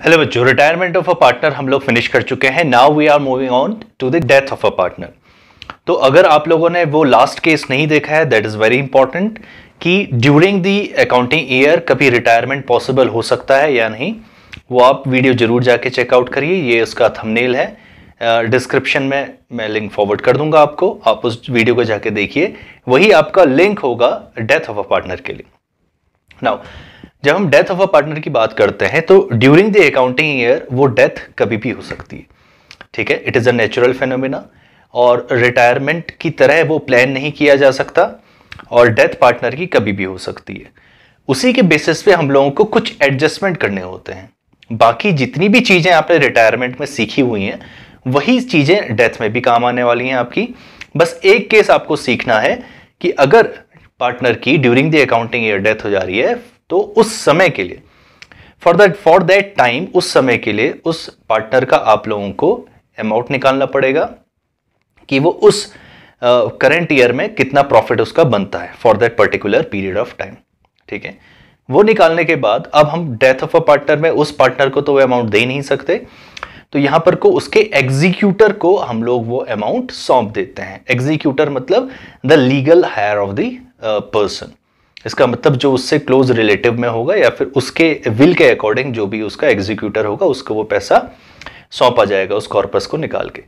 Hello बच्चों, retirement of a partner हम लोग फिनिश कर चुके हैं। Now we are moving on to the death of a partner. तो अगर आप लोगों ने वो लास्ट केस नहीं देखा है, दैट इज वेरी इंपॉर्टेंट कि ड्यूरिंग द अकाउंटिंग ईयर कभी रिटायरमेंट पॉसिबल हो सकता है या नहीं, वो आप वीडियो जरूर जाके चेकआउट करिए। ये उसका थंबनेल है, डिस्क्रिप्शन में मैं लिंक फॉरवर्ड कर दूंगा आपको, आप उस वीडियो को जाके देखिए। वही आपका लिंक होगा डेथ ऑफ अ पार्टनर के लिए। नाउ जब हम डेथ ऑफ अ पार्टनर की बात करते हैं तो ड्यूरिंग द अकाउंटिंग ईयर वो डेथ कभी भी हो सकती है, ठीक है। It is a natural phenomena और रिटायरमेंट की तरह वो प्लान नहीं किया जा सकता और डेथ पार्टनर की कभी भी हो सकती है। उसी के बेसिस पे हम लोगों को कुछ एडजस्टमेंट करने होते हैं। बाकी जितनी भी चीजें आपने रिटायरमेंट में सीखी हुई हैं वही चीजें डेथ में भी काम आने वाली हैं आपकी। बस एक केस आपको सीखना है कि अगर पार्टनर की during the accounting year death हो जा रही है तो उस समय के लिए फॉर दैट टाइम, उस समय के लिए उस पार्टनर का आप लोगों को अमाउंट निकालना पड़ेगा कि वो उस करंट ईयर में कितना प्रॉफिट उसका बनता है for that particular period of time, ठीक है। वो निकालने के बाद अब हम डेथ ऑफ अ पार्टनर में उस पार्टनर को तो वो अमाउंट दे नहीं सकते, तो यहां पर को उसके एग्जीक्यूटर को हम लोग वो अमाउंट सौंप देते हैं। एग्जीक्यूटर मतलब the legal higher of the person. इसका मतलब जो उससे क्लोज रिलेटिव में होगा या फिर उसके विल के अकॉर्डिंग जो भी उसका एग्जीक्यूटर होगा उसको वो पैसा सौंपा जाएगा उस कॉर्पस को निकाल के।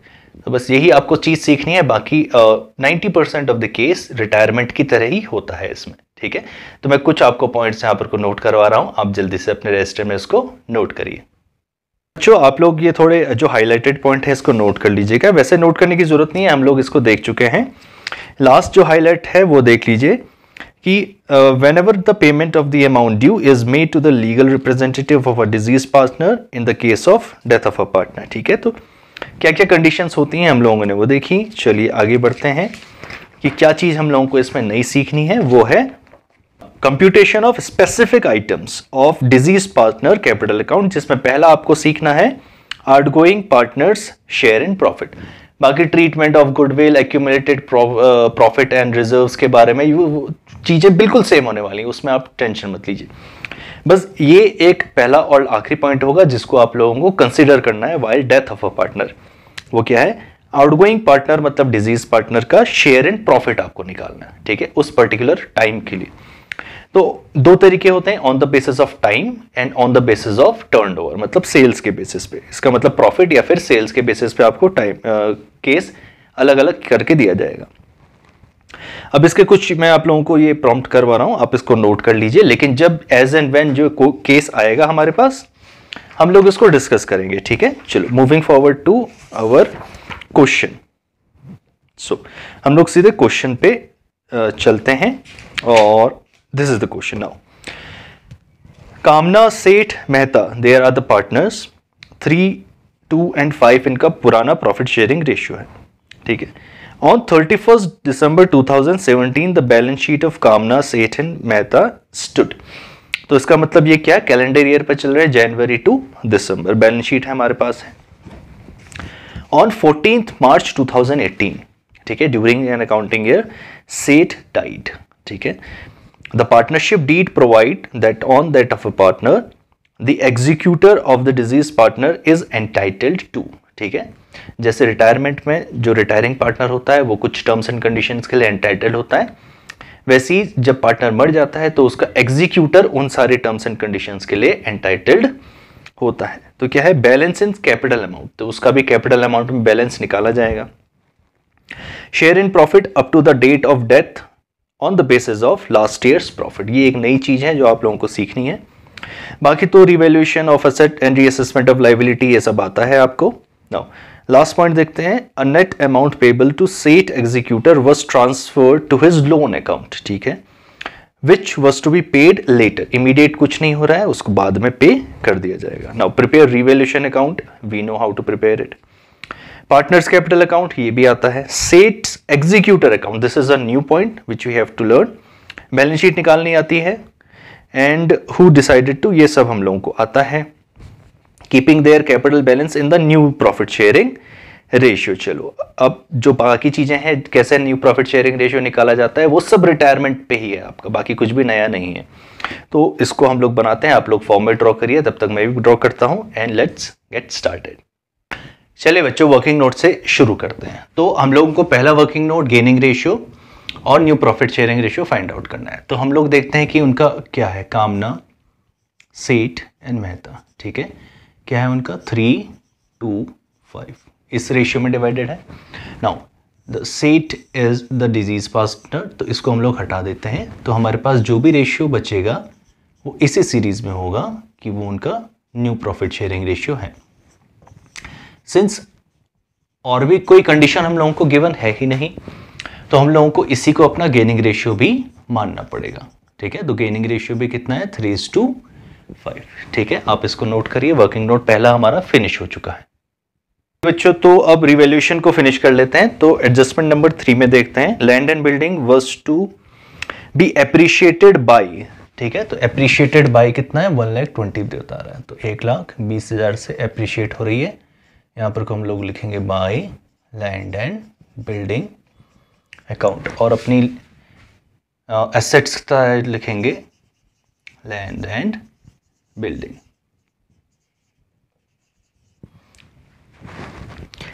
तो बस यही आपको चीज सीखनी है। बाकी 90% ऑफ द केस रिटायरमेंट की तरह ही होता है इसमें, ठीक है। तो मैं कुछ आपको पॉइंट्स यहाँ पर को नोट करवा रहा हूं, आप जल्दी से अपने रजिस्टर में इसको नोट करिए। बच्चों आप लोग ये थोड़े जो हाईलाइटेड पॉइंट है इसको नोट कर लीजिएगा। वैसे नोट करने की जरूरत नहीं है, हम लोग इसको देख चुके हैं। लास्ट जो हाईलाइट है वो देख लीजिए कि whenever the payment of the amount due is made to the legal representative of a deceased partner in the case of death of a partner, ठीक है। तो क्या क्या कंडीशंस होती हैं हम लोगों ने वो देखी। चलिए आगे बढ़ते हैं कि क्या चीज हम लोगों को इसमें नई सीखनी है। वो है computation of specific items of deceased partner capital account, जिसमें पहला आपको सीखना है outgoing partners share in profit. बाकी treatment of goodwill, accumulated profit and reserves के बारे में वो चीजें बिल्कुल सेम होने वाली हैं, उसमें आप टेंशन मत लीजिए। बस ये एक पहला और आखिरी पॉइंट होगा जिसको आप लोगों को कंसीडर करना है while death of a partner. वो क्या है? आउटगोइंग पार्टनर मतलब डिजीज पार्टनर का शेयर इन प्रॉफिट आपको निकालना है, ठीक है, उस पर्टिकुलर टाइम के लिए। तो दो तरीके होते हैं, on the basis of time and on the basis of turnover, मतलब सेल्स के बेसिस पे। इसका मतलब प्रॉफिट या फिर सेल्स के बेसिस पे आपको टाइम केस अलग अलग करके दिया जाएगा। अब इसके कुछ मैं आप लोगों को ये प्रॉम्प्ट करवा रहा हूं, आप इसको नोट कर लीजिए। लेकिन जब एज एंड व्हेन जो केस आएगा हमारे पास हम लोग इसको डिस्कस करेंगे, ठीक है। चलो moving forward to our question. So हम लोग सीधे क्वेश्चन पे चलते हैं और this is the question now. Kamna, Seth, Mehta, there are the partners. 3, 2 and 5 इनका पुराना प्रॉफिट शेयरिंग रेशियो है, ठीक है। On 31st December 2017, the balance sheet of Kamna, Seth and Mehta stood. तो इसका मतलब ये क्या, कैलेंडर ईयर पे चल रहे हैं, जनवरी टू दिसंबर बैलेंस शीट है हमारे पास है। On 14th March 2018, ठीक है, during an accounting year Seth died, ठीक है। The partnership deed provide that on that of a partner, the executor of the deceased partner is entitled to, ठीक है। जैसे रिटायरमेंट में जो रिटायरिंग पार्टनर होता है वो कुछ टर्म्स एंड कंडीशंस के लिए एंटाइटल्ड होता है, वैसे ही जब पार्टनर मर जाता है तो उसका एग्जीक्यूटर उन सारे टर्म्स एंड कंडीशंस के लिए एंटाइटल्ड होता है। तो क्या है, बैलेंस इन कैपिटल अमाउंट, तो उसका भी कैपिटल अमाउंट में बैलेंस निकाला जाएगा। Share in profit up to the date of death on the basis of last years profit, ये एक नई चीज है जो आप लोगों को सीखनी है। बाकी तो revaluation of asset and reassessment of liability ये सब आता है आपको। नाउ लास्ट पॉइंट देखते हैं, a net amount payable to Seth executor was transferred to his loan account, ठीक है, which was to be paid later. Immediate कुछ नहीं हो रहा है, उसको बाद में पे कर दिया जाएगा। Now prepare revaluation account, we know how to prepare it. Partners capital account ये भी आता है। Seth executor account, this is a new point which we have to learn. Balance sheet निकालनी आती है एंड हु डिसाइडेड टू, ये सब हम लोगों को आता है। Keeping their capital balance in the new profit sharing ratio. चलो अब जो बाकी चीजें हैं, कैसे न्यू प्रॉफिट शेयरिंग रेशियो निकाला जाता है, वो सब रिटायरमेंट पे ही है आपका, बाकी कुछ भी नया नहीं है। तो इसको हम लोग बनाते हैं, आप लोग फॉर्म में ड्रॉ करिए, तब तक मैं भी ड्रॉ करता हूं एंड लेट्स गेट स्टार्टेड। चलिए बच्चों, वर्किंग नोट से शुरू करते हैं। तो हम लोगों को पहला वर्किंग नोट गेनिंग रेशियो और new profit sharing ratio find out करना है। तो हम लोग देखते हैं कि उनका क्या है, कामना, सेठ एंड मेहता, ठीक है। क्या है उनका, 3:5 इस रेशियो में डिवाइडेड है। नाउ द सेठ इज द डिजीज पार्टनर, तो इसको हम लोग हटा देते हैं। तो हमारे पास जो भी रेशियो बचेगा वो इसी सीरीज में होगा कि वो उनका न्यू प्रॉफिट शेयरिंग रेशियो है। सिंस और भी कोई कंडीशन हम लोगों को गिवन है ही नहीं, तो हम लोगों को इसी को अपना गेनिंग रेशियो भी मानना पड़ेगा, ठीक है। तो गेनिंग रेशियो भी कितना है, 3:5, ठीक है। आप इसको नोट करिए, वर्किंग नोट पहला हमारा फिनिश हो चुका है बच्चों। तो अब रिवैल्यूएशन को फिनिश कर लेते हैं। तो एडजस्टमेंट नंबर 3 में देखते हैं, land and building was to be appreciated by, ठीक है। तो एप्रिशिएटेड बाय कितना है, 1,20,000 बता रहा है, तो 1,20,000 से एप्रिशिएट हो रही है। यहाँ पर को हम लोग लिखेंगे by land and building account, और अपनी एसेट्स का लिखेंगे लैंड एंड बिल्डिंग।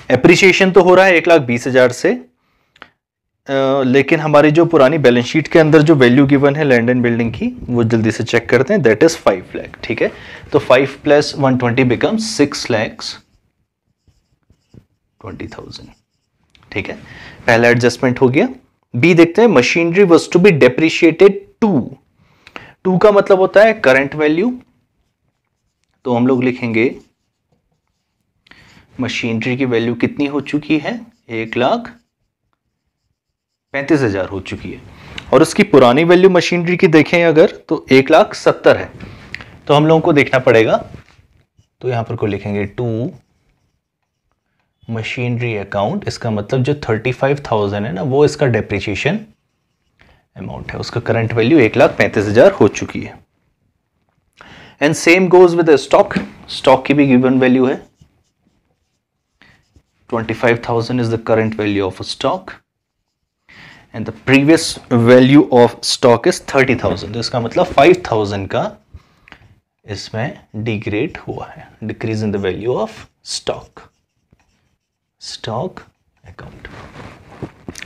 एप्रिसिएशन तो हो रहा है 1,20,000 से, लेकिन हमारी जो पुरानी बैलेंस शीट के अंदर जो वैल्यू गिवन है लैंड एंड बिल्डिंग की, वो जल्दी से चेक करते हैं, दैट इज 5 लाख, ठीक है। तो 5 + 120 बिकम्स 6,20,000, ठीक है। पहला एडजस्टमेंट हो गया। बी देखते हैं, machinery was to be depreciated 2 का मतलब होता है करंट वैल्यू, तो हम लोग लिखेंगे मशीनरी की वैल्यू कितनी हो चुकी है, 1,35,000 हो चुकी है। और उसकी पुरानी वैल्यू मशीनरी की देखें अगर, तो 1,70,000 है। तो हम लोगों को देखना पड़ेगा, तो यहां पर को लिखेंगे 2 मशीनरी अकाउंट। इसका मतलब जो 35,000 है ना, वो इसका डेप्रिसिएशन अमाउंट है, उसका करंट वैल्यू 1,35,000 हो चुकी है। And same goes with stock, stock की भी गिवन वैल्यू है, 25,000 is the current value of a stock and the previous value of stock is 30,000। तो इसका मतलब 5,000 का इसमें डिग्रेड हुआ है, decrease in the value of stock account.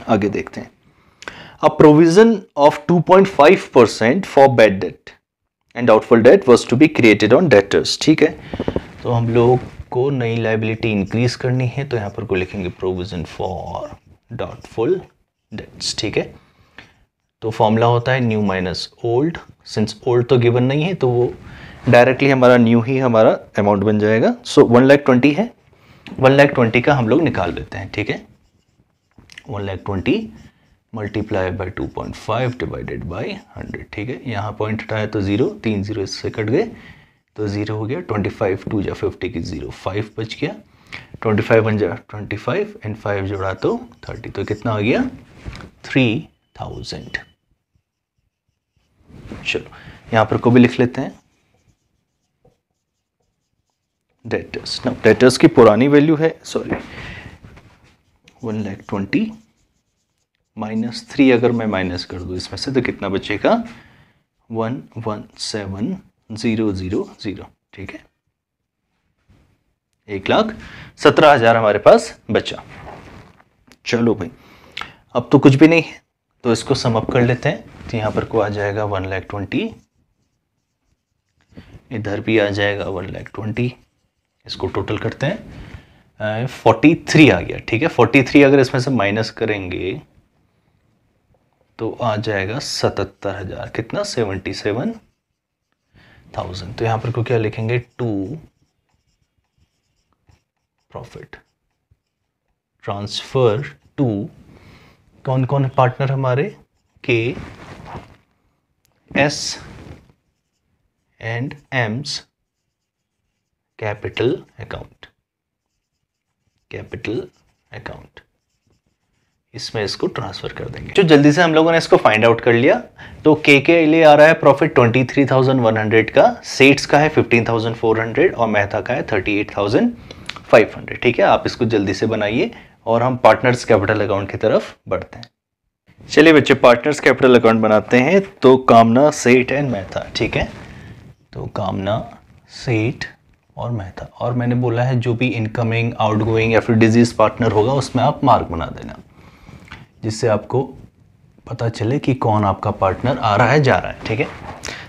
आगे देखते हैं, a provision of 2.5% for bad debt and doubtful debt was to be created on debtors, ठीक है। तो हम लोग को नई लायबिलिटी इंक्रीज करनी है, तो यहां पर को लिखेंगे प्रोविजन फॉर डाउटफुल डेट्स, ठीक है। तो फॉर्मूला होता है new minus old, since old तो गिवन नहीं है, तो वो डायरेक्टली हमारा न्यू ही हमारा अमाउंट बन जाएगा। सो 1,20,000 है, 1,20,000 का हम लोग निकाल लेते हैं, ठीक है। 1,20,000 मल्टीप्लाई बाय 2.5 डिवाइडेड बाय 100, ठीक है। यहाँ पॉइंट हटाया तो 0, 3 0 इससे कट गए, तो 0 हो गया। 25 2 जा 50 की 0, 5 बच गया। 25 1 जा 25 एंड 5 जोड़ा तो 30, तो कितना हो गया, 3,000। चलो यहाँ पर को भी लिख लेते हैं, डेटर्स। ना डेटर्स की पुरानी वैल्यू है, सॉरी 1,20,000 -3, अगर मैं माइनस कर दूं इसमें से तो कितना बचेगा, 1,17,000, ठीक है। 1,17,000 हमारे पास बचा। चलो भाई, अब तो कुछ भी नहीं है, तो इसको सम अप कर लेते हैं। तो यहाँ पर को आ जाएगा 1,20,000, इधर भी आ जाएगा 1,20,000, इसको टोटल करते हैं, 43 आ गया, ठीक है। 43 अगर इसमें से माइनस करेंगे तो आ जाएगा 77,000, कितना, 77,000। तो यहां पर को क्या लिखेंगे, 2 प्रॉफिट ट्रांसफर टू, कौन कौन पार्टनर हमारे, के, S and AIIMS capital account, इसमें इसको ट्रांसफर कर देंगे। जो जल्दी से हम लोगों ने इसको फाइंड आउट कर लिया। तो के लिए आ रहा है प्रॉफिट 23,100 का, सेट्स का है 15,400 और मेहता का है 500। ठीक है, आप इसको जल्दी से बनाइए और हम पार्टनर्स कैपिटल अकाउंट की तरफ बढ़ते हैं। चलिए बच्चे, पार्टनर्स कैपिटल अकाउंट बनाते हैं। तो कामना, सेठ एंड मेहता। ठीक है, तो कामना, सेठ और मेहता, और मैंने बोला है जो भी इनकमिंग, आउटगोइंग या फिर डिजीज पार्टनर होगा उसमें आप मार्क बना देना, जिससे आपको पता चले कि कौन आपका पार्टनर आ रहा है, जा रहा है। ठीक है,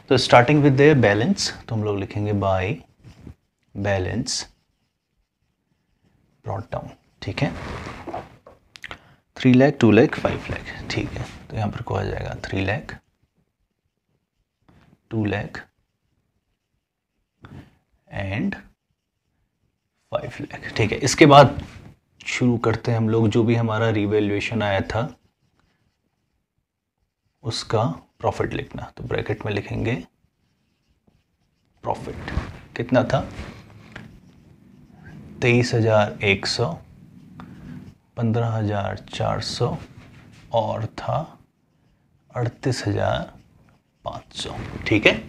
तो स्टार्टिंग विद द बैलेंस, तो हम लोग लिखेंगे बाय बैलेंस ब्रॉट डाउन। ठीक है, 3 लाख, 2 लाख, 5 लाख। ठीक है, तो यहाँ पर को आ जाएगा 3 लाख, 2 लाख एंड 5 लाख। ठीक है, इसके बाद शुरू करते हैं हम लोग, जो भी हमारा रिवैल्यूएशन आया था उसका प्रॉफिट लिखना। तो ब्रैकेट में लिखेंगे प्रॉफिट, कितना था 23,100, 15,400 और था 38,500। ठीक है,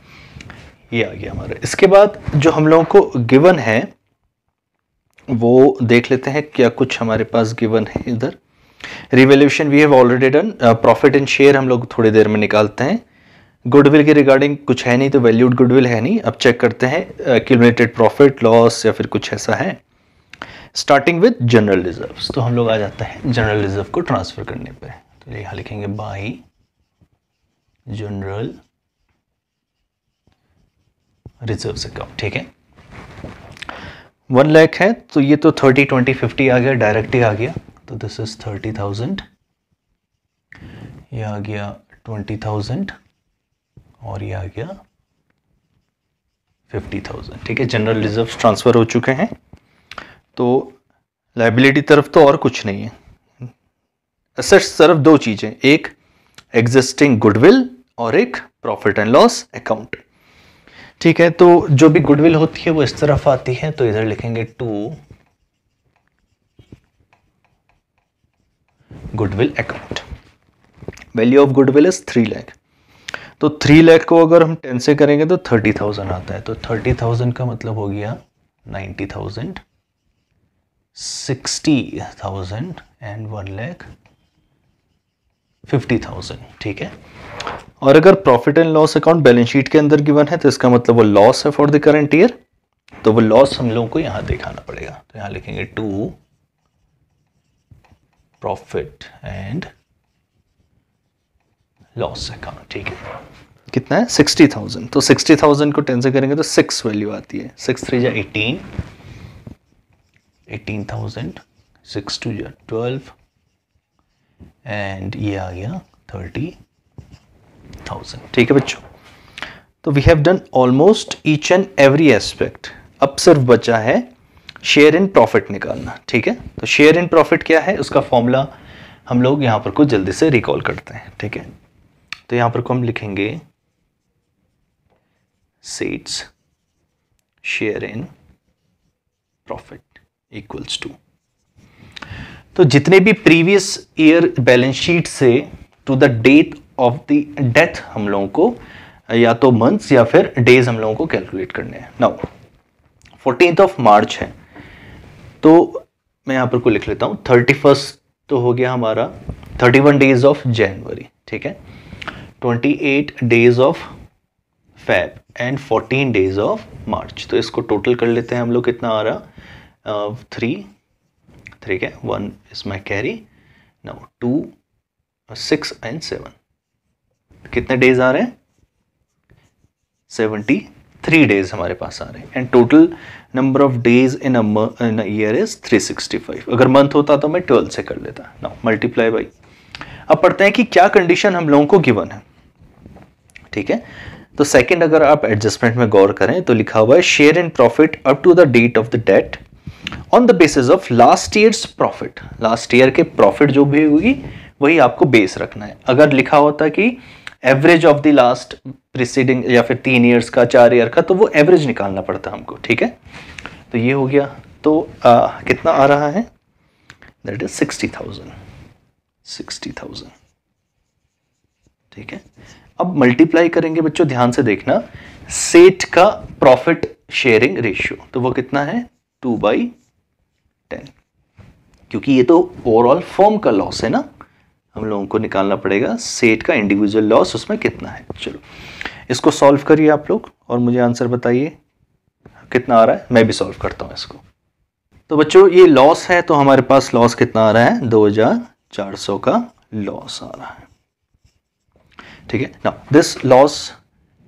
ये आ गया हमारा। इसके बाद जो हम लोगों को गिवन है वो देख लेते हैं, क्या कुछ हमारे पास गिवन है इधर। Revaluation we have already done. Profit and share हम लोग थोड़ी देर में निकालते हैं। गुडविल के रिगार्डिंग कुछ है नहीं, तो वैल्यूड गुडविल है नहीं। अब चेक करते हैं एक्यूमुलेटेड प्रॉफिट लॉस या फिर कुछ ऐसा है। स्टार्टिंग विद जनरल रिजर्व्स, तो हम लोग आ जाते हैं जनरल रिजर्व को ट्रांसफर करने पे। तो यहाँ लिखेंगे बाय जनरल रिजर्व्स अकाउंट। ठीक है, 1 लाख है, तो ये तो 30, 20, 50 आ गया, डायरेक्ट ही आ गया। तो दिस इज 30,000, ये आ गया 20,000 और ये आ गया 50,000। ठीक है, जनरल रिजर्व ट्रांसफर हो चुके हैं। तो लायबिलिटी तरफ तो और कुछ नहीं है। एसेट्स तरफ 2 चीजें, एक एग्जिस्टिंग गुडविल और एक प्रॉफिट एंड लॉस अकाउंट। ठीक है, तो जो भी गुडविल होती है वो इस तरफ आती है, तो इधर लिखेंगे to goodwill account. Value of goodwill is 3 lakh. तो 3 लाख को अगर हम 10 से करेंगे तो 30,000 आता है। तो 30,000 का मतलब हो गया 90,000, 60,000 एंड 1,50,000। ठीक है, और अगर profit and loss account balance sheet के अंदर गिवन है तो इसका मतलब वो लॉस है फॉर द करंट ईयर, तो वो लॉस हम लोगों को यहां दिखाना पड़ेगा। तो यहां लिखेंगे to profit and loss account. ठीक है, कितना है 60,000। तो 60,000 को 10 से करेंगे तो 6 वैल्यू आती है। 6 3 जा 18, 18,000, 6 2 जा 12 एंड ये आ गया 30,000। ठीक है बच्चों, तो we have done almost each and every aspect. अब सिर्फ बचा है शेयर इन प्रॉफिट निकालना। ठीक है, तो शेयर इन प्रॉफिट क्या है, उसका फॉर्मूला हम लोग यहां पर कुछ जल्दी से रिकॉल करते हैं। ठीक है, तो यहां पर को हम लिखेंगे Seth's share in profit equals to, तो जितने भी प्रीवियस ईयर बैलेंस शीट से to the date of the death हम लोगों को या तो मंथ्स या फिर डेज हम लोगों को कैलकुलेट करने हैं। नाउ 14th ऑफ मार्च है, तो मैं यहां पर को लिख लेता हूं 31st तो हो गया हमारा, 31 डेज ऑफ जनवरी। ठीक है, 28 days of Feb and 14 days of March. तो इसको टोटल कर लेते हैं हम लोग, कितना आ रहा 3 है, 1 is my carry. Now 2, 6 and 7, कितने डेज आ रहे हैं 73 डेज हमारे पास आ रहे हैं। And total number of days in a year is 365। अगर मंथ होता तो मैं 12 से कर लेता। नाउ मल्टीप्लाई बाई, अब पढ़ते हैं कि क्या कंडीशन हम लोगों को गिवन है। ठीक है, तो सेकंड अगर आप एडजस्टमेंट में गौर करें तो लिखा हुआ है share in profit up to the date of the date on the basis of last years profit. Last year के प्रॉफिट जो भी होगी वही आपको बेस रखना है। अगर लिखा होता कि average of the last preceding या फिर 3 ईयर्स का, 4 ईयर का, तो वो एवरेज निकालना पड़ता हमको। ठीक है, तो ये हो गया। तो कितना आ रहा है, दैट इज 60,000। ठीक है, अब मल्टीप्लाई करेंगे बच्चों, ध्यान से देखना, सेट का प्रॉफिट शेयरिंग रेशियो, तो वो कितना है 2/3। 10, क्योंकि ये तो ओवरऑल फर्म का लॉस है ना, हम लोगों को निकालना पड़ेगा सेठ का इंडिविजुअल लॉस उसमें कितना है। चलो इसको सॉल्व करिए आप लोग और मुझे आंसर बताइए कितना आ रहा है। मैं भी सॉल्व करता हूं इसको। तो बच्चों ये लॉस है, तो हमारे पास लॉस कितना आ रहा है, 2400 का लॉस आ रहा है। ठीक है, now this loss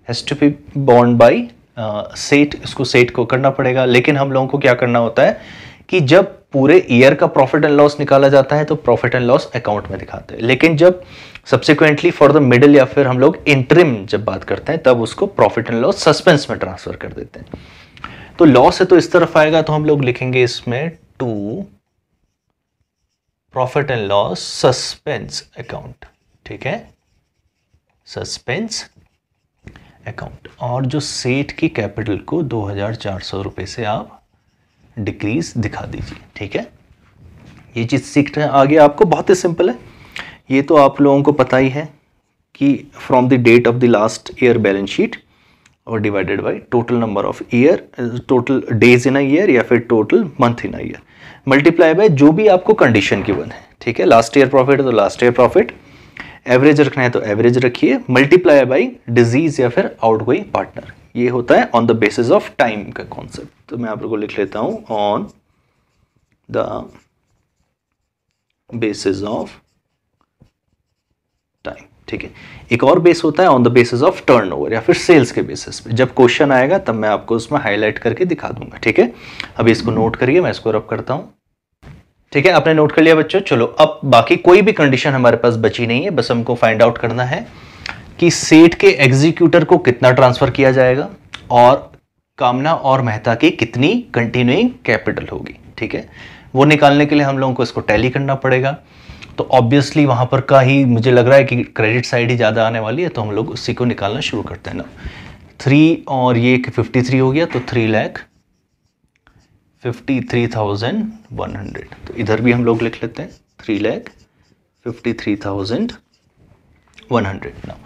has to be borne by Seth, इसको सेठ को करना पड़ेगा। लेकिन हम लोगों को क्या करना होता है कि जब पूरे ईयर का प्रॉफिट एंड लॉस निकाला जाता है तो प्रॉफिट एंड लॉस अकाउंट में दिखाते हैं, लेकिन जब सब्सिक्वेंटली फॉर द मिडिल या फिर हम लोग इंटरिम जब बात करते हैं तब उसको प्रॉफिट एंड लॉस सस्पेंस में ट्रांसफर कर देते हैं। तो लॉस है तो इस तरफ आएगा, तो हम लोग लिखेंगे इसमें to profit and loss suspense account. ठीक है, सस्पेंस अकाउंट। और जो सेठ की कैपिटल को 2400 रुपए से आप डिक्रीज दिखा दीजिए। ठीक है, ये चीज सीखना आगे आपको बहुत ही सिंपल है। ये तो आप लोगों को पता ही है कि from the date of the last year balance sheet और divided by total number of year, total days in a year या फिर total month in a year, multiply by जो भी आपको कंडीशन गिवन है। ठीक है, लास्ट ईयर प्रॉफिट है तो लास्ट ईयर प्रॉफिट, एवरेज रखना है तो एवरेज रखिए, मल्टीप्लाई बाय डिजीज या फिर आउटगोइंग पार्टनर। ये होता है on the basis of time का कॉन्सेप्ट। तो मैं आप लोगों को लिख लेता हूं on the basis of time. ठीक है, एक और बेस होता है on the basis of turnover या फिर सेल्स के बेसिस पे। जब क्वेश्चन आएगा तब मैं आपको उसमें हाईलाइट करके दिखा दूंगा। ठीक है, अभी इसको नोट करिए, मैं इसको रब करता हूं। ठीक है, आपने नोट कर लिया बच्चों। चलो अब बाकी कोई भी कंडीशन हमारे पास बची नहीं है, बस हमको फाइंड आउट करना है कि सेठ के एग्जीक्यूटर को कितना ट्रांसफर किया जाएगा और कामना और मेहता की कितनी कंटिन्यूइंग कैपिटल होगी। ठीक है, वो निकालने के लिए हम लोगों को इसको टैली करना पड़ेगा। तो ऑब्वियसली वहां पर का ही मुझे लग रहा है कि क्रेडिट साइड ही ज्यादा आने वाली है, तो हम लोग उसी को निकालना शुरू करते हैं ना। 3 और ये 53 हो गया, तो 3,53,100। तो इधर भी हम लोग लिख लेते हैं 3,53,100 ना।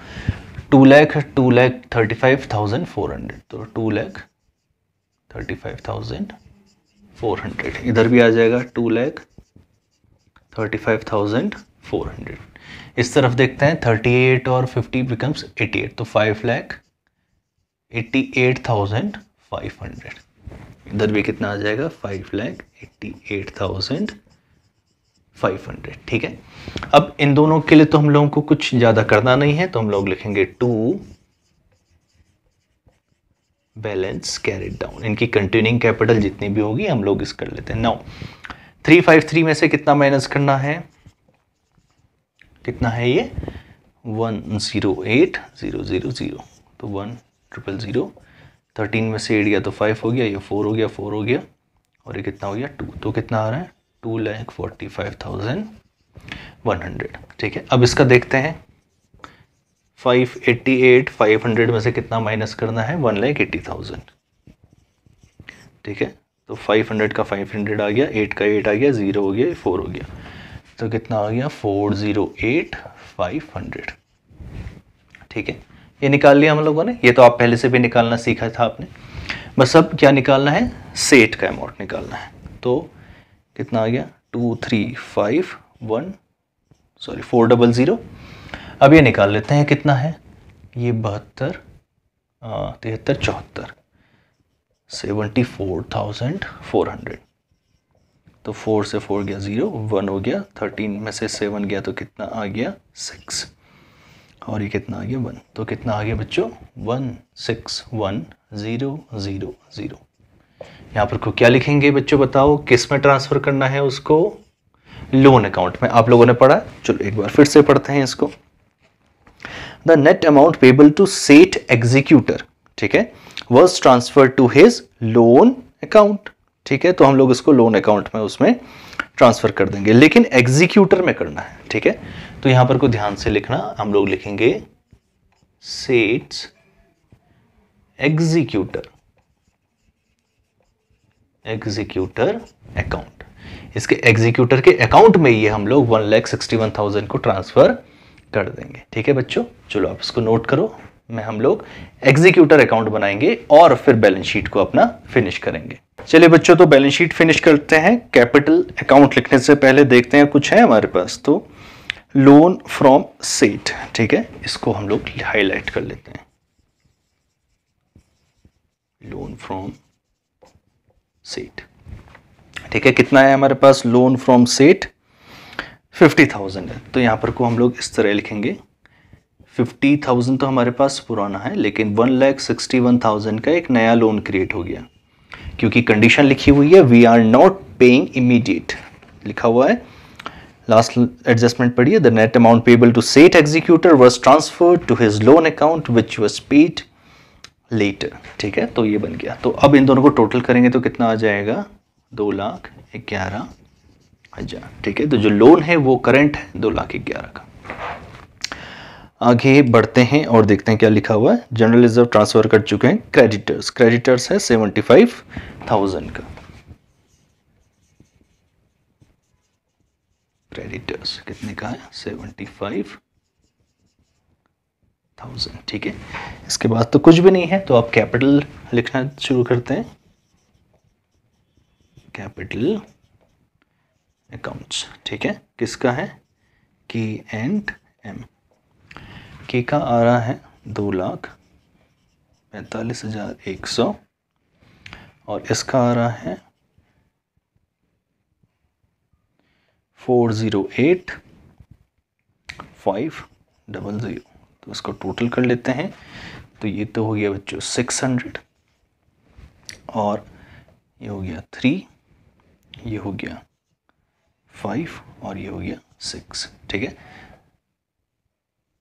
2,35,400, तो 2,35,400 इधर भी आ जाएगा 2,35,400। इस तरफ देखते हैं 38 और 50 बिकम्स 88, तो 5,88,500। इधर भी कितना आ जाएगा 5,88,500। ठीक है, अब इन दोनों के लिए तो हम लोगों को कुछ ज्यादा करना नहीं है, तो हम लोग लिखेंगे टू बैलेंस कैरिड डाउन। इनकी कंटिन्यूइंग कैपिटल जितनी भी होगी हम लोग इस कर लेते हैं। नाउ 353 में से कितना माइनस करना है, कितना है ये 108,000, तो 1,000,000। 13 में से 8 गया तो 5 हो गया, ये 4 हो गया, 4 हो गया, और ये कितना हो गया 2, तो कितना आ रहा है 2,45,100। ठीक है, अब इसका देखते हैं 588,500 में से कितना माइनस करना है 1,80,000। ठीक है, तो 500 का 500 आ गया, 8 का 8 आ गया, 0 हो गया, 4 हो गया, तो कितना आ गया 408,500। ठीक है, ये निकाल लिया हम लोगों ने। ये तो आप पहले से भी निकालना सीखा था आपने, बस अब क्या निकालना है, सेठ का अमाउंट निकालना है। तो कितना आ गया 400। अब ये निकाल लेते हैं कितना है, ये 72, 73, 74, 74,400। तो 4 से 4 गया 0, 1 हो गया, 13 में से 7 गया तो कितना आ गया 6, और ये कितना आ गया 1, तो कितना आ गया बच्चों 161,000। यहाँ पर को क्या लिखेंगे बच्चों, बताओ किस में ट्रांसफर करना है उसको, लोन अकाउंट में। आप लोगों ने पढ़ा, चलो एक बार फिर से पढ़ते हैं इसको। The net amount payable to Seth executor, ठीक है, was transfer to his loan account. ठीक है, तो हम लोग इसको लोन अकाउंट में उसमें ट्रांसफर कर देंगे, लेकिन एग्जीक्यूटर में करना है। ठीक है, तो यहां पर को ध्यान से लिखना, हम लोग लिखेंगे सेट्स एग्जीक्यूटर अकाउंट। इसके एग्जीक्यूटर के अकाउंट में ये हम लोग 1,61,000 को ट्रांसफर कर देंगे। ठीक है बच्चों, चलो आप इसको नोट करो। हम लोग एग्जीक्यूटर अकाउंट बनाएंगे और फिर बैलेंस शीट को अपना फिनिश करेंगे। चलिए बच्चों, तो बैलेंस शीट फिनिश करते हैं। कैपिटल अकाउंट लिखने से पहले देखते हैं कुछ है हमारे पास। तो लोन फ्रॉम सेठ, ठीक है, इसको हम लोग हाईलाइट कर लेते हैं। लोन फ्रॉम सेठ, ठीक है, कितना है हमारे पास लोन फ्रॉम सेठ? 50,000 है। तो यहां पर को हम लोग इस तरह लिखेंगे, 50,000 तो हमारे पास पुराना है, लेकिन 1,61,000 का एक नया लोन क्रिएट हो गया, क्योंकि कंडीशन लिखी हुई है we are not paying immediate, लिखा हुआ है। लास्ट एडजस्टमेंट पढ़िए, the net amount payable to Seth executor was transferred to his loan account which was paid later, ठीक है, तो ये बन गया। तो अब इन दोनों को टोटल करेंगे तो कितना आ जाएगा? 2,11,000, ठीक है। तो जो लोन है वो करंट है 2,11,000 का। आगे बढ़ते हैं और देखते हैं क्या लिखा हुआ है। जनरल रिजर्व ट्रांसफर कर चुके हैं। क्रेडिटर्स, क्रेडिटर्स है 75,000 का। क्रेडिटर्स कितने का है? 75,000, ठीक है। इसके बाद तो कुछ भी नहीं है, तो आप कैपिटल लिखना शुरू करते हैं। कैपिटल अकाउंट्स, ठीक है, किसका है? K&M। के का आ रहा है 2,45,100 और इसका आ रहा है 408,500। तो इसको टोटल कर लेते हैं। तो ये तो हो गया बच्चों 600 और ये हो गया 3, ये हो गया 5 और ये हो गया 6, ठीक है,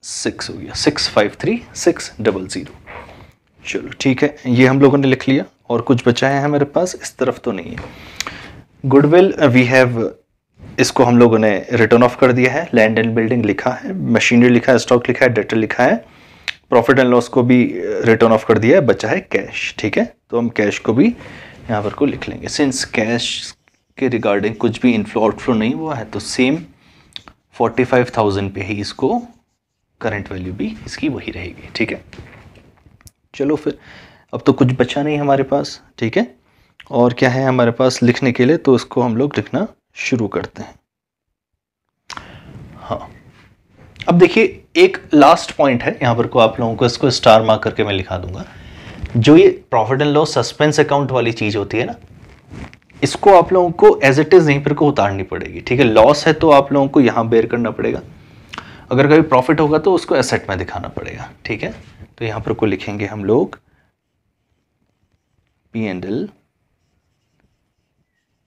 6 हो गया, 653,600। चलो ठीक है, ये हम लोगों ने लिख लिया। और कुछ बचा है हमारे पास? इस तरफ तो नहीं है। गुडविल वी हैव, इसको हम लोगों ने रिटर्न ऑफ कर दिया है। लैंड एंड बिल्डिंग लिखा है, मशीनरी लिखा है, स्टॉक लिखा है, डेटर लिखा है। प्रॉफिट एंड लॉस को भी रिटर्न ऑफ कर दिया है, बचा है कैश, ठीक है। तो हम कैश को भी यहाँ पर को लिख लेंगे। सिंस कैश के रिगार्डिंग कुछ भी इनफ्लो आउटफ्लो नहीं हुआ है, तो सेम 45,000 पे ही इसको करंट वैल्यू भी इसकी वही रहेगी, ठीक है। चलो फिर, अब तो कुछ बचा नहीं हमारे पास, ठीक है। और क्या है हमारे पास लिखने के लिए? तो इसको हम लोग लिखना शुरू करते हैं। हाँ, अब देखिए एक लास्ट पॉइंट है यहाँ पर को, आप लोगों को इसको स्टार मार्क करके मैं लिखा दूंगा। जो ये profit and loss suspense account वाली चीज होती है ना, इसको आप लोगों को एज इट इज यहीं पर को उतारनी पड़ेगी, ठीक है। लॉस है तो आप लोगों को यहाँ बेयर करना पड़ेगा, अगर कभी प्रॉफिट होगा तो उसको एसेट में दिखाना पड़ेगा, ठीक है। तो यहाँ पर को लिखेंगे हम लोग P&L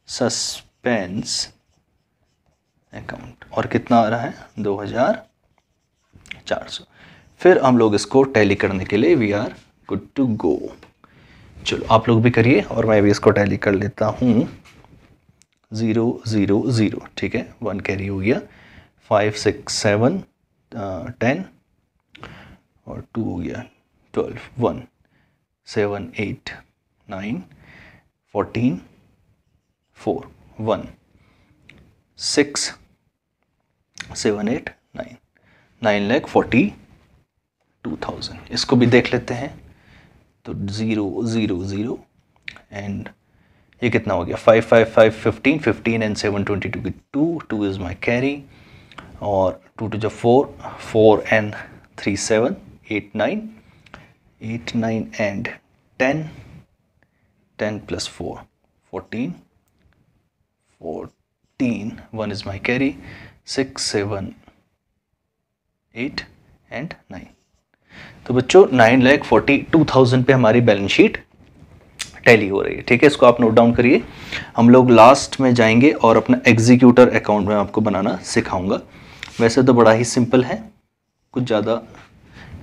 सस्पेंस अकाउंट, और कितना आ रहा है? 2,400। फिर हम लोग इसको टैली करने के लिए we are good to go. चलो आप लोग भी करिए और मैं भी इसको टैली कर लेता हूँ। 0,0,0, ठीक है, 1 कैरी हो गया, 5, 6, 7, 10 और 2 हो गया 12, 1, 7, 8, 9, 14, 4, 1, 6, 7, 8, 9, 9,42,000। इसको भी देख लेते हैं। तो 0,0,0 एंड ये कितना हो गया? 5, 5, 5, 15, 15 एंड 7, 22 की 2 इज माई कैरी, और 2 to 4, 4 and 3, 7, 8, 9, 8, 9 and 10, 10 plus 4, 14, 14, 1 is my carry, 6, 7, 8 and 9। तो बच्चों 9,42,000 पे हमारी बैलेंस शीट टैली हो रही है, ठीक है। इसको आप नोट डाउन करिए। हम लोग लास्ट में जाएंगे और अपना एग्जीक्यूटर अकाउंट में आपको बनाना सिखाऊंगा। वैसे तो बड़ा ही सिंपल है, कुछ ज़्यादा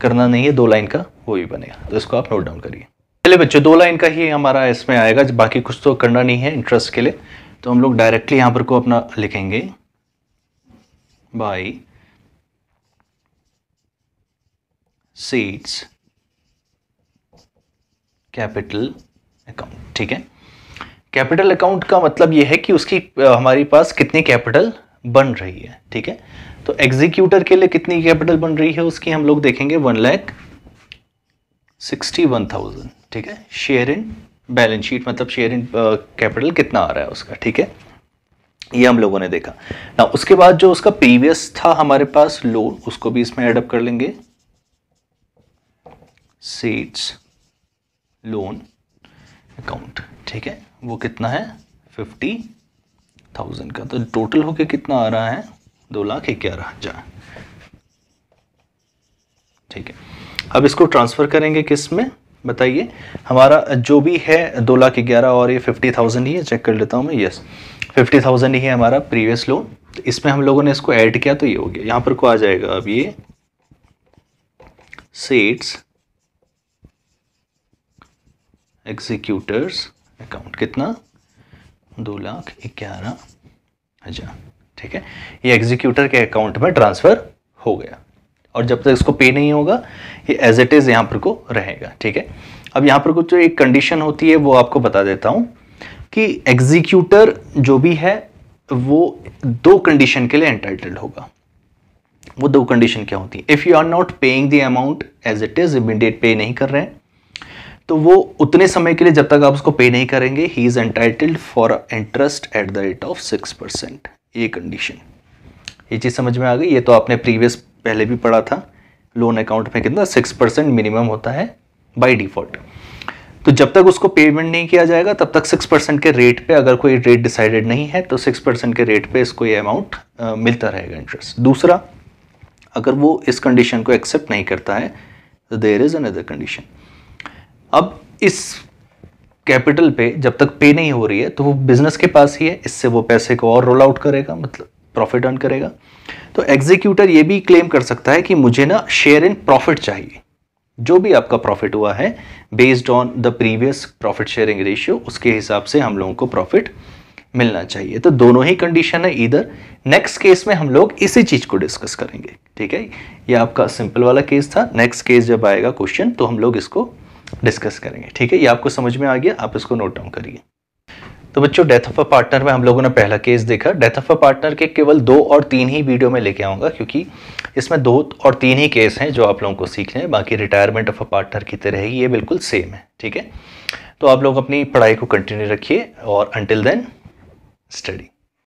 करना नहीं है, 2 लाइन का वो भी बनेगा, तो इसको आप नोट डाउन करिए। चलिए बच्चों, 2 लाइन का ही हमारा इसमें आएगा, बाकी कुछ तो करना नहीं है इंटरेस्ट के लिए। तो हम लोग डायरेक्टली यहाँ पर को अपना लिखेंगे बाय सेठ्स कैपिटल अकाउंट, ठीक है। कैपिटल अकाउंट का मतलब यह है कि उसकी हमारे पास कितनी कैपिटल बन रही है, ठीक है। तो एग्जीक्यूटर के लिए कितनी कैपिटल बन रही है उसकी हम लोग देखेंगे 1,61,000, ठीक है। शेयर इन बैलेंस शीट मतलब शेयर इन कैपिटल कितना आ रहा है उसका, ठीक है, ये हम लोगों ने देखा ना। उसके बाद जो उसका प्रीवियस था हमारे पास लोन, उसको भी इसमें एडअप कर लेंगे, सीट्स लोन अकाउंट, ठीक है, वो कितना है 50,000 का, तो टोटल होके कितना आ रहा है 2,11,000, ठीक है। अब इसको ट्रांसफर करेंगे किस में बताइए, हमारा जो भी है 2,11,000 और ये 50,000 ही है, चेक कर लेता हूं मैं, यस 50,000 ही है हमारा प्रीवियस लोन। तो इसमें हम लोगों ने इसको ऐड किया तो ये हो गया, यहां पर को आ जाएगा अब ये सेट्स एग्जीक्यूटर्स अकाउंट, कितना 2,11,000, ठीक है, ये एग्जीक्यूटर के अकाउंट में ट्रांसफर हो गया। और जब तक इसको पे नहीं होगा ये एज इट इज यहाँ पर को रहेगा, ठीक है। अब यहाँ पर कुछ जो एक कंडीशन होती है वो आपको बता देता हूँ कि एग्जीक्यूटर जो भी है वो 2 कंडीशन के लिए एंटाइटल्ड होगा। वो 2 कंडीशन क्या होती है, if you are not paying the amount as it is, immediate pay नहीं कर रहे हैं, तो वो उतने समय के लिए जब तक आप उसको पे नहीं करेंगे, he is entitled for interest at the rate of 6%, ये कंडीशन। ये चीज़ समझ में आ गई, ये तो आपने प्रीवियस पहले भी पढ़ा था, लोन अकाउंट में कितना 6% मिनिमम होता है बाय डिफॉल्ट। तो जब तक उसको पेमेंट नहीं किया जाएगा तब तक 6% के रेट पे, अगर कोई रेट डिसाइडेड नहीं है तो 6% के रेट पे इसको ये अमाउंट मिलता रहेगा इंटरेस्ट। दूसरा, अगर वो इस कंडीशन को एक्सेप्ट नहीं करता है तो देयर इज अनदर कंडीशन। अब इस कैपिटल पे जब तक पे नहीं हो रही है तो वो बिजनेस के पास ही है, इससे वो पैसे को और रोल आउट करेगा, मतलब प्रॉफिट अर्न करेगा। तो एग्जीक्यूटर ये भी क्लेम कर सकता है कि मुझे ना शेयर इन प्रॉफिट चाहिए, जो भी आपका प्रॉफिट हुआ है based on the previous profit sharing ratio, उसके हिसाब से हम लोगों को प्रॉफिट मिलना चाहिए। तो दोनों ही कंडीशन है इधर। नेक्स्ट केस में हम लोग इसी चीज को डिस्कस करेंगे, ठीक है। ये आपका सिंपल वाला केस था, नेक्स्ट केस जब आएगा क्वेश्चन तो हम लोग इसको डिस्कस करेंगे, ठीक है। ये आपको समझ में आ गया, आप इसको नोट डाउन करिए। तो बच्चों, डेथ ऑफ अ पार्टनर में हम लोगों ने पहला केस देखा। डेथ ऑफ अ पार्टनर के केवल 2 और 3 ही वीडियो में लेके आऊंगा, क्योंकि इसमें 2 और 3 ही केस हैं जो आप लोगों को सीखने हैं, बाकी रिटायरमेंट ऑफ अ पार्टनर की तरह ही ये बिल्कुल सेम है, ठीक है। तो आप लोग अपनी पढ़ाई को कंटिन्यू रखिए और अंटिल देन स्टडी।